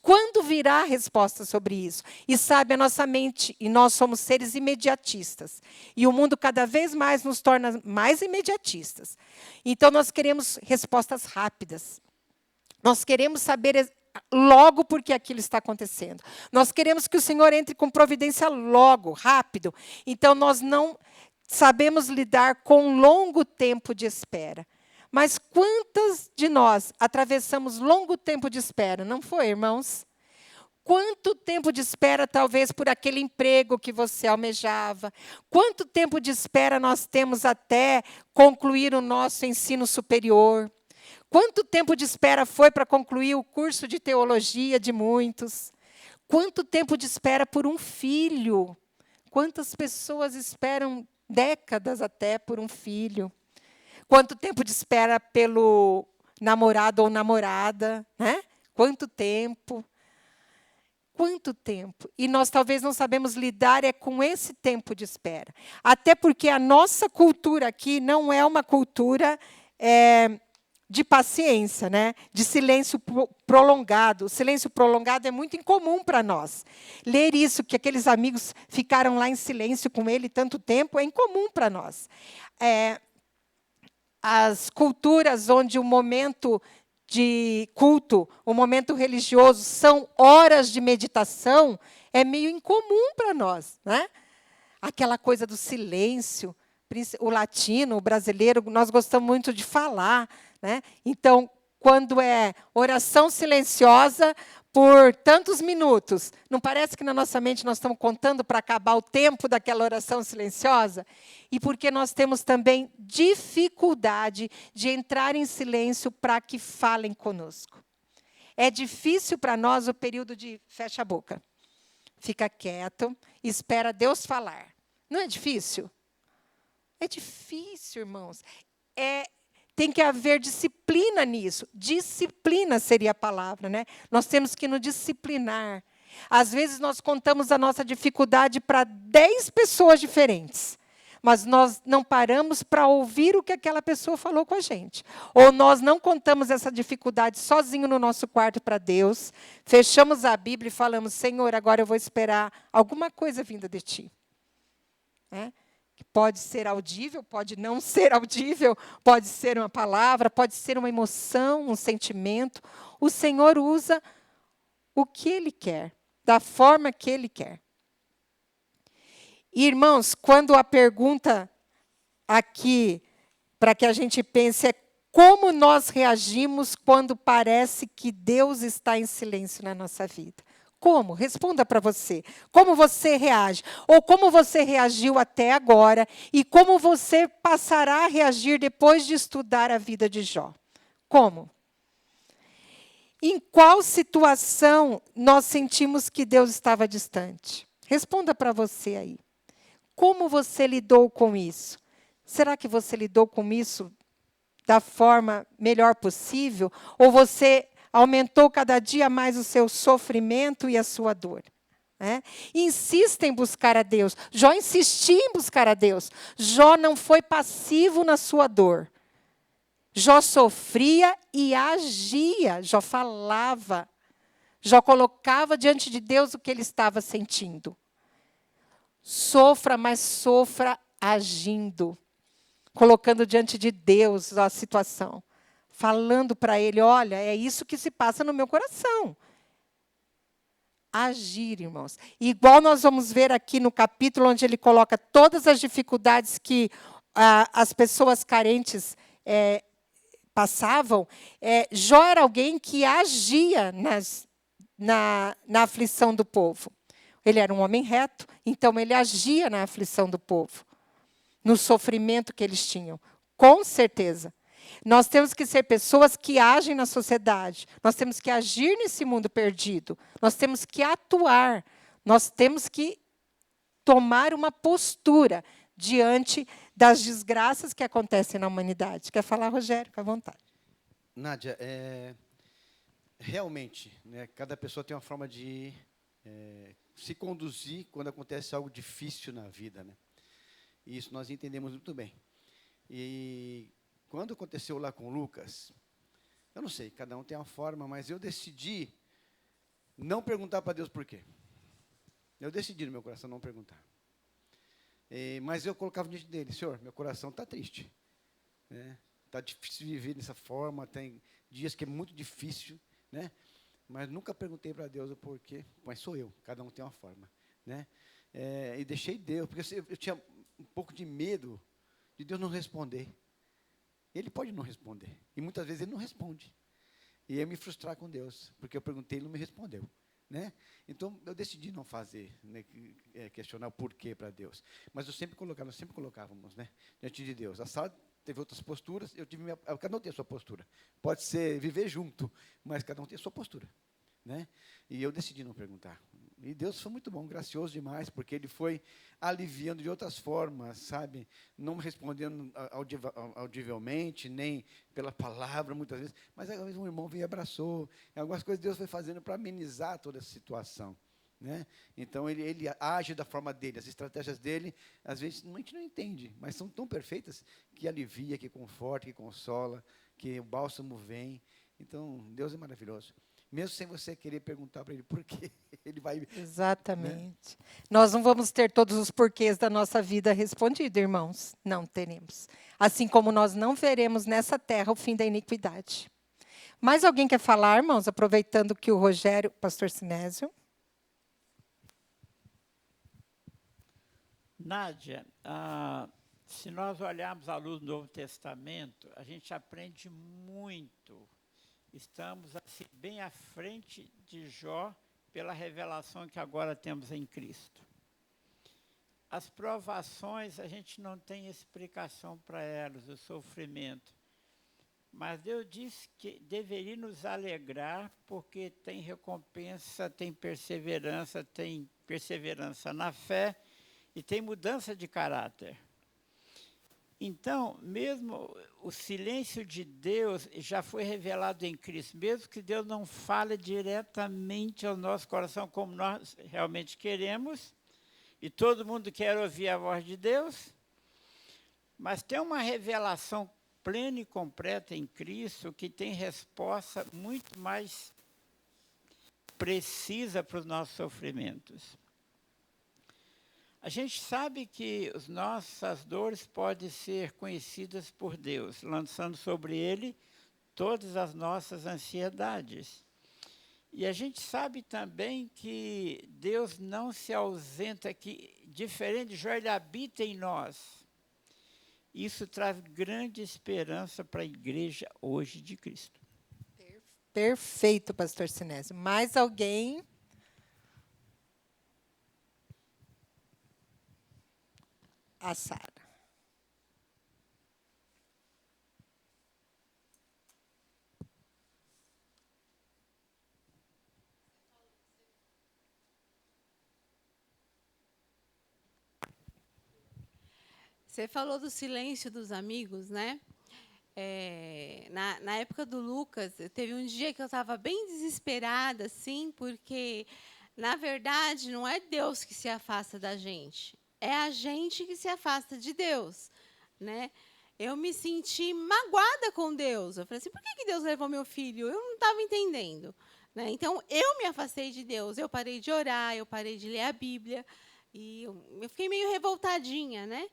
Quando virá a resposta sobre isso? E sabe, a nossa mente, e nós somos seres imediatistas. E o mundo cada vez mais nos torna mais imediatistas. Então, nós queremos respostas rápidas. Nós queremos saber logo porque aquilo está acontecendo. Nós queremos que o Senhor entre com providência logo, rápido. Então, nós não sabemos lidar com um longo tempo de espera. Mas quantas de nós atravessamos longo tempo de espera? Não foi, irmãos? Quanto tempo de espera, talvez, por aquele emprego que você almejava? Quanto tempo de espera nós temos até concluir o nosso ensino superior? Quanto tempo de espera foi para concluir o curso de teologia de muitos? Quanto tempo de espera por um filho? Quantas pessoas esperam décadas até por um filho? Quanto tempo de espera pelo namorado ou namorada? Né? Quanto tempo? Quanto tempo? E nós talvez não sabemos lidar com esse tempo de espera. Até porque a nossa cultura aqui não é uma cultura de paciência, né? De silêncio prolongado. O silêncio prolongado é muito incomum para nós. Ler isso, que aqueles amigos ficaram lá em silêncio com ele tanto tempo, é incomum para nós. As culturas onde o momento de culto, o momento religioso, são horas de meditação, é meio incomum para nós, né? Aquela coisa do silêncio. O latino, o brasileiro, nós gostamos muito de falar, né? Então, quando é oração silenciosa por tantos minutos, não parece que na nossa mente nós estamos contando para acabar o tempo daquela oração silenciosa? E porque nós temos também dificuldade de entrar em silêncio para que falem conosco. É difícil para nós o período de fecha a boca. Fica quieto, espera Deus falar. Não é difícil? É difícil, irmãos. Tem que haver disciplina nisso. Disciplina seria a palavra, né? Nós temos que nos disciplinar. Às vezes nós contamos a nossa dificuldade para 10 pessoas diferentes, mas nós não paramos para ouvir o que aquela pessoa falou com a gente. Ou nós não contamos essa dificuldade sozinho no nosso quarto para Deus, fechamos a Bíblia e falamos, Senhor, agora eu vou esperar alguma coisa vinda de Ti. Pode ser audível, pode não ser audível, pode ser uma palavra, pode ser uma emoção, um sentimento. O Senhor usa o que Ele quer, da forma que Ele quer. Irmãos, quando a pergunta aqui, para que a gente pense, é como nós reagimos quando parece que Deus está em silêncio na nossa vida? Como? Responda para você. Como você reage? Ou como você reagiu até agora e como você passará a reagir depois de estudar a vida de Jó? Como? Em qual situação nós sentimos que Deus estava distante? Responda para você aí. Como você lidou com isso? Será que você lidou com isso da forma melhor possível? Ou você aumentou cada dia mais o seu sofrimento e a sua dor? Insista em buscar a Deus. Jó insistia em buscar a Deus. Jó não foi passivo na sua dor. Jó sofria e agia. Jó falava. Jó colocava diante de Deus o que ele estava sentindo. Sofra, mas sofra agindo. Colocando diante de Deus a situação. Falando para Ele, olha, é isso que se passa no meu coração. Agir, irmãos. Igual nós vamos ver aqui no capítulo, onde ele coloca todas as dificuldades que as pessoas carentes passavam. Jó era alguém que agia na aflição do povo. Ele era um homem reto, então ele agia na aflição do povo, no sofrimento que eles tinham, com certeza. Nós temos que ser pessoas que agem na sociedade, nós temos que agir nesse mundo perdido, nós temos que atuar, nós temos que tomar uma postura diante das desgraças que acontecem na humanidade. Quer falar, Rogério? Fica à vontade. Nádia, realmente, né, cada pessoa tem uma forma de se conduzir quando acontece algo difícil na vida, né? E isso nós entendemos muito bem. E quando aconteceu lá com o Lucas, eu não sei, cada um tem uma forma, mas eu decidi não perguntar para Deus por quê. Eu decidi no meu coração não perguntar. Mas eu colocava diante dele, Senhor, meu coração está triste. Está difícil viver dessa forma, tem dias que é muito difícil, né? Mas nunca perguntei para Deus o porquê, mas sou eu, cada um tem uma forma, né? E deixei Deus, porque eu tinha um pouco de medo de Deus não responder. Ele pode não responder, e muitas vezes Ele não responde. E eu ia me frustrar com Deus, porque eu perguntei e Ele não me respondeu, né? Então, eu decidi não fazer, né, questionar o porquê para Deus. Mas nós sempre colocávamos, né, diante de Deus. A Sara teve outras posturas, cada um tem a sua postura. Pode ser viver junto, mas cada um tem a sua postura, né? E eu decidi não perguntar. E Deus foi muito bom, gracioso demais, porque Ele foi aliviando de outras formas, sabe? Não respondendo audivelmente, nem pela palavra, muitas vezes. Mas às vezes um irmão veio e abraçou. Algumas coisas Deus foi fazendo para amenizar toda essa situação, né? Então, ele age da forma dele. As estratégias dele, às vezes, a gente não entende, mas são tão perfeitas que alivia, que conforta, que consola, que o bálsamo vem. Então, Deus é maravilhoso. Mesmo sem você querer perguntar para Ele por quê, Ele vai... Exatamente. Né? Nós não vamos ter todos os porquês da nossa vida respondidos, irmãos. Não teremos. Assim como nós não veremos nessa terra o fim da iniquidade. Mais alguém quer falar, irmãos? Aproveitando que o Rogério, pastor Sinésio. Nádia, Se nós olharmos à luz do Novo Testamento, a gente aprende muito. Estamos assim, bem à frente de Jó pela revelação que agora temos em Cristo. As provações, a gente não tem explicação para elas, o sofrimento. Mas Deus disse que deveria nos alegrar, porque tem recompensa, tem perseverança na fé e tem mudança de caráter. Então, mesmo o silêncio de Deus já foi revelado em Cristo, mesmo que Deus não fale diretamente ao nosso coração como nós realmente queremos, e todo mundo quer ouvir a voz de Deus, mas tem uma revelação plena e completa em Cristo que tem resposta muito mais precisa para os nossos sofrimentos. A gente sabe que as nossas dores podem ser conhecidas por Deus, lançando sobre Ele todas as nossas ansiedades. E a gente sabe também que Deus não se ausenta, que, diferente de Jó, Ele habita em nós. Isso traz grande esperança para a igreja hoje de Cristo. Perfeito, pastor Sinésio. Mais alguém? A Sara. Você falou do silêncio dos amigos, né? Na época do Lucas, teve um dia que eu estava bem desesperada, assim, porque, na verdade, não é Deus que se afasta da gente, é a gente que se afasta de Deus, né? Eu me senti magoada com Deus. Eu falei assim, por que Deus levou meu filho? Eu não estava entendendo, né? Então, eu me afastei de Deus, eu parei de orar, eu parei de ler a Bíblia, e eu fiquei meio revoltadinha, né?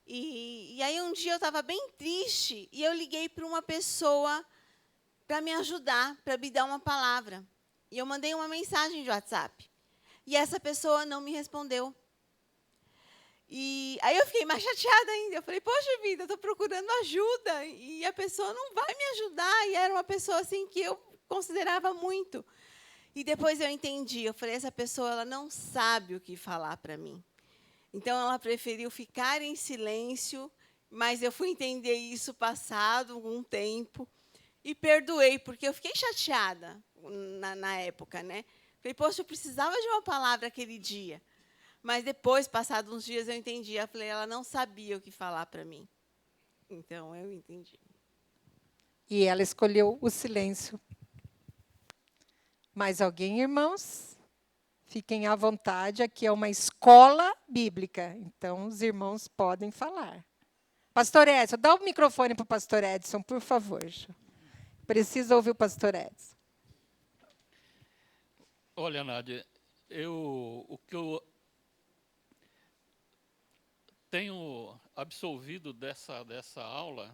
E aí um dia eu estava bem triste e eu liguei para uma pessoa para me ajudar, para me dar uma palavra. E eu mandei uma mensagem de WhatsApp. E essa pessoa não me respondeu. E aí eu fiquei mais chateada ainda. Eu falei, poxa vida, eu estou procurando ajuda e a pessoa não vai me ajudar. E era uma pessoa assim que eu considerava muito. E depois eu entendi. Eu falei, essa pessoa ela não sabe o que falar para mim. Então, ela preferiu ficar em silêncio, mas eu fui entender isso passado algum tempo e perdoei, porque eu fiquei chateada na época, né? Falei, poxa, eu precisava de uma palavra aquele dia. Mas depois, passados uns dias, eu entendi. Eu falei, ela não sabia o que falar para mim. Então, eu entendi. E ela escolheu o silêncio. Mais alguém, irmãos? Fiquem à vontade, aqui é uma escola bíblica, então os irmãos podem falar. Pastor Edson, dá o microfone para o pastor Edson, por favor. Preciso ouvir o pastor Edson. Olha, Nádia, o que eu tenho absolvido dessa aula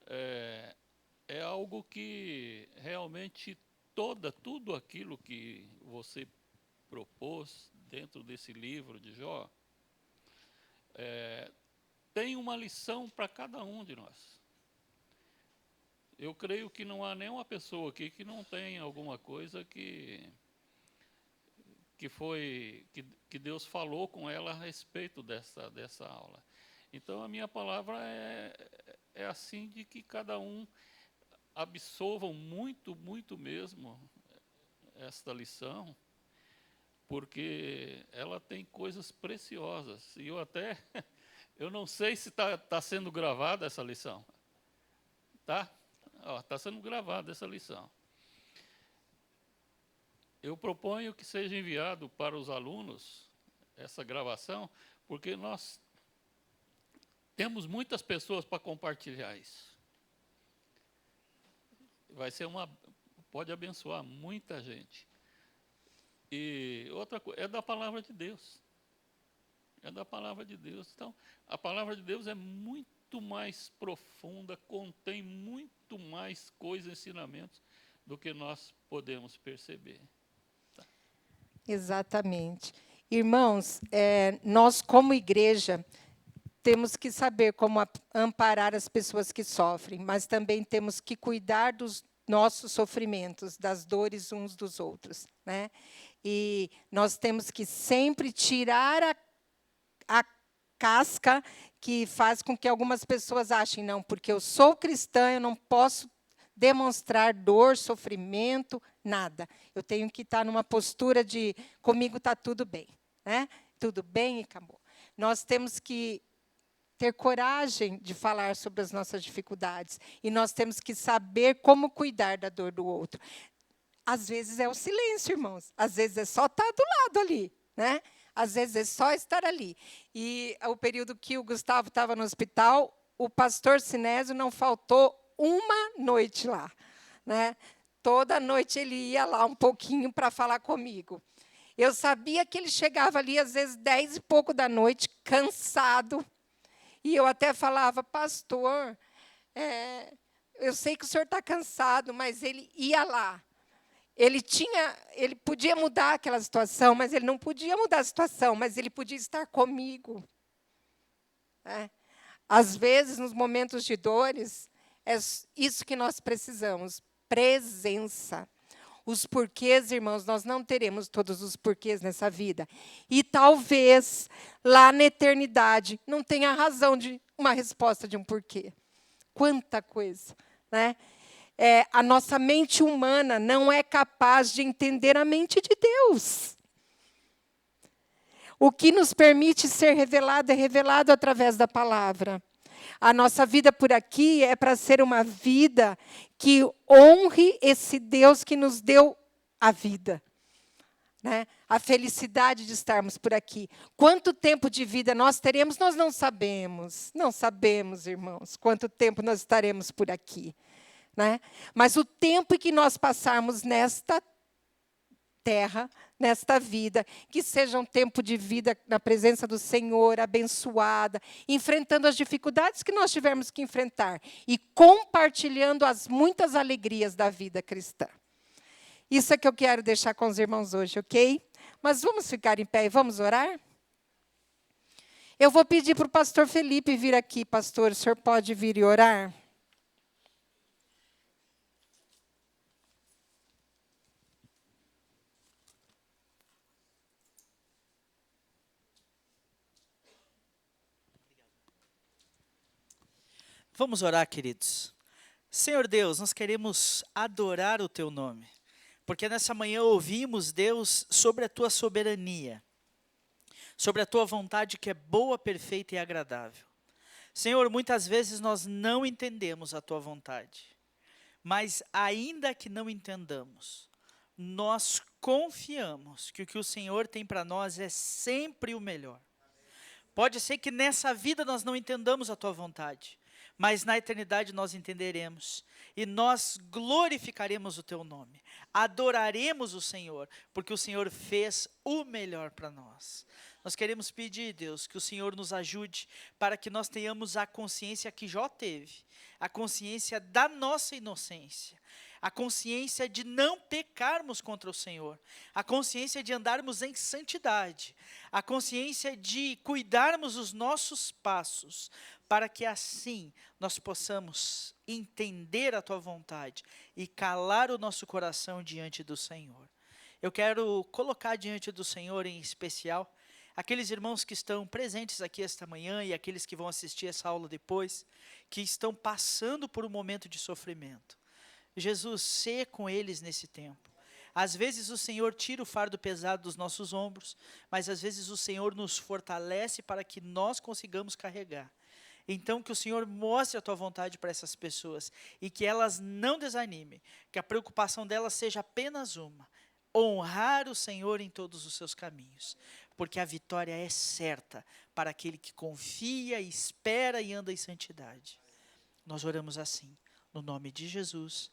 é algo que realmente tudo aquilo que você propôs dentro desse livro de Jó, tem uma lição para cada um de nós. Eu creio que não há nenhuma pessoa aqui que não tenha alguma coisa que Deus falou com ela a respeito dessa aula. Então, a minha palavra é assim, de que cada um absorvam muito, muito mesmo esta lição, porque ela tem coisas preciosas. E eu não sei se está sendo gravada essa lição. Tá? Está sendo gravada essa lição. Eu proponho que seja enviado para os alunos essa gravação, porque nós temos muitas pessoas para compartilhar isso. Pode abençoar muita gente. E outra coisa, é da palavra de Deus. É da palavra de Deus. Então, a palavra de Deus é muito mais profunda, contém muito mais coisas, ensinamentos, do que nós podemos perceber. Tá. Exatamente. Irmãos, nós como igreja temos que saber como amparar as pessoas que sofrem, mas também temos que cuidar dos nossos sofrimentos, das dores uns dos outros, né? E nós temos que sempre tirar a casca que faz com que algumas pessoas achem, não, porque eu sou cristã, eu não posso demonstrar dor, sofrimento, nada. Eu tenho que estar numa postura de, comigo está tudo bem, né? Tudo bem e acabou. Nós temos que ter coragem de falar sobre as nossas dificuldades. E nós temos que saber como cuidar da dor do outro. Às vezes é o silêncio, irmãos. Às vezes é só estar do lado ali, né? Às vezes é só estar ali. E o período que o Gustavo estava no hospital, o pastor Sinésio não faltou uma noite lá, né? Toda noite ele ia lá um pouquinho para falar comigo. Eu sabia que ele chegava ali, às vezes, 10 e pouco da noite, cansado. E eu até falava, pastor, eu sei que o senhor está cansado, mas ele ia lá. Ele podia mudar aquela situação, mas ele não podia mudar a situação, mas ele podia estar comigo. Às vezes, nos momentos de dores, é isso que nós precisamos, presença. Os porquês, irmãos, nós não teremos todos os porquês nessa vida. E talvez, lá na eternidade, não tenha razão de uma resposta de um porquê. Quanta coisa, né? A nossa mente humana não é capaz de entender a mente de Deus. O que nos permite ser revelado é revelado através da palavra. A nossa vida por aqui é para ser uma vida que honre esse Deus que nos deu a vida, né? A felicidade de estarmos por aqui. Quanto tempo de vida nós teremos, nós não sabemos. Não sabemos, irmãos, quanto tempo nós estaremos por aqui, né? Mas o tempo que nós passarmos nesta terra, nesta vida, que seja um tempo de vida na presença do Senhor, abençoada, enfrentando as dificuldades que nós tivermos que enfrentar e compartilhando as muitas alegrias da vida cristã. Isso é que eu quero deixar com os irmãos hoje, ok? Mas vamos ficar em pé e vamos orar? Eu vou pedir para o pastor Felipe vir aqui. Pastor, o senhor pode vir e orar? Vamos orar, queridos. Senhor Deus, nós queremos adorar o Teu nome, porque nessa manhã ouvimos, Deus, sobre a Tua soberania, sobre a Tua vontade que é boa, perfeita e agradável. Senhor, muitas vezes nós não entendemos a Tua vontade, mas ainda que não entendamos, nós confiamos que o que o Senhor tem para nós é sempre o melhor. Pode ser que nessa vida nós não entendamos a Tua vontade, mas na eternidade nós entenderemos, e nós glorificaremos o Teu nome, adoraremos o Senhor, porque o Senhor fez o melhor para nós. Nós queremos pedir, Deus, que o Senhor nos ajude para que nós tenhamos a consciência que Jó teve, a consciência da nossa inocência, a consciência de não pecarmos contra o Senhor, a consciência de andarmos em santidade, a consciência de cuidarmos os nossos passos, para que assim nós possamos entender a Tua vontade e calar o nosso coração diante do Senhor. Eu quero colocar diante do Senhor, em especial, aqueles irmãos que estão presentes aqui esta manhã e aqueles que vão assistir essa aula depois, que estão passando por um momento de sofrimento. Jesus, sê com eles nesse tempo. Às vezes o Senhor tira o fardo pesado dos nossos ombros, mas às vezes o Senhor nos fortalece para que nós consigamos carregar. Então, que o Senhor mostre a Tua vontade para essas pessoas e que elas não desanimem, que a preocupação delas seja apenas uma: honrar o Senhor em todos os seus caminhos, porque a vitória é certa para aquele que confia, espera e anda em santidade. Nós oramos assim, no nome de Jesus.